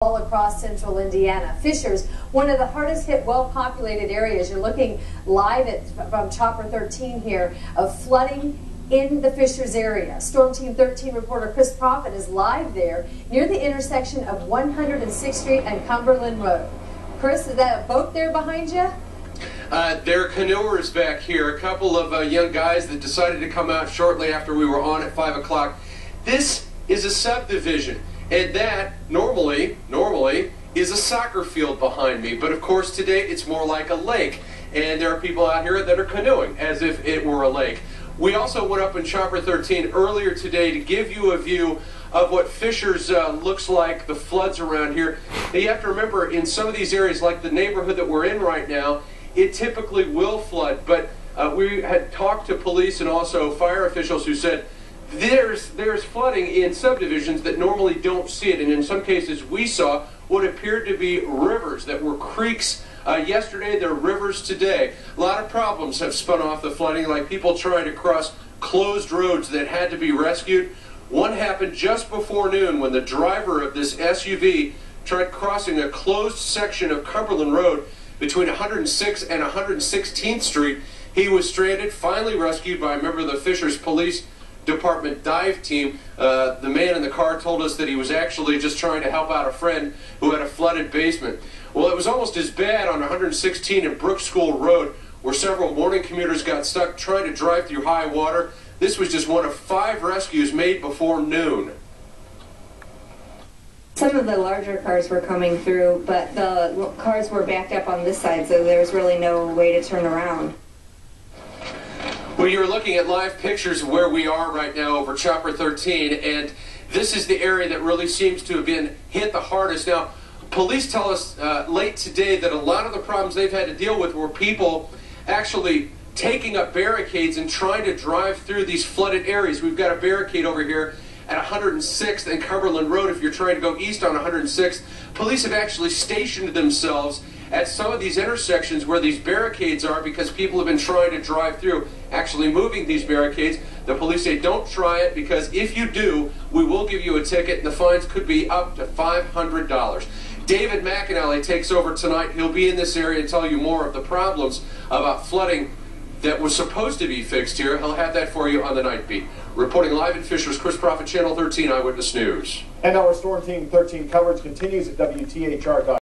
all across central Indiana. Fishers, one of the hardest hit, well-populated areas. You're looking live from Chopper 13 here of flooding in the Fishers area. Storm Team 13 reporter Chris Profit is live there near the intersection of 106th Street and Cumberland Road. Chris, is that a boat there behind you? There are canoers back here, a couple of young guys that decided to come out shortly after we were on at 5 o'clock. This is a subdivision, and that normally is a soccer field behind me, but of course today it's more like a lake, and there are people out here that are canoeing as if it were a lake. We also went up in Chopper 13 earlier today to give you a view of what Fishers looks like, the floods around here. Now you have to remember, in some of these areas, like the neighborhood that we're in right now, it typically will flood, but we had talked to police and also fire officials who said there's flooding in subdivisions that normally don't see it, and in some cases we saw what appeared to be rivers that were creeks yesterday. They're rivers today. A lot of problems have spun off the flooding, like people trying to cross closed roads that had to be rescued. One happened just before noon when the driver of this SUV tried crossing a closed section of Cumberland Road between 106th and 116th Street. He was stranded, finally rescued by a member of the Fishers Police Department dive team. The man in the car told us that he was actually just trying to help out a friend who had a flooded basement. Well, it was almost as bad on 116 and Brook School Road, where several morning commuters got stuck trying to drive through high water. This was just one of 5 rescues made before noon. Some of the larger cars were coming through, but the cars were backed up on this side, so there was really no way to turn around. Well, you're looking at live pictures of where we are right now over Chopper 13, and this is the area that really seems to have been hit the hardest. Now, police tell us late today that a lot of the problems they've had to deal with were people actually taking up barricades and trying to drive through these flooded areas. We've got a barricade over here at 106th and Cumberland Road if you're trying to go east on 106th. Police have actually stationed themselves at some of these intersections where these barricades are because people have been trying to drive through, actually moving these barricades. The police say don't try it, because if you do, we will give you a ticket, and the fines could be up to $500. David McAnally takes over tonight. He'll be in this area and tell you more of the problems about flooding that was supposed to be fixed here. He'll have that for you on the Night Beat. Reporting live in Fishers, Chris Profit, Channel 13 Eyewitness News. And our Storm Team 13 coverage continues at WTHR.com.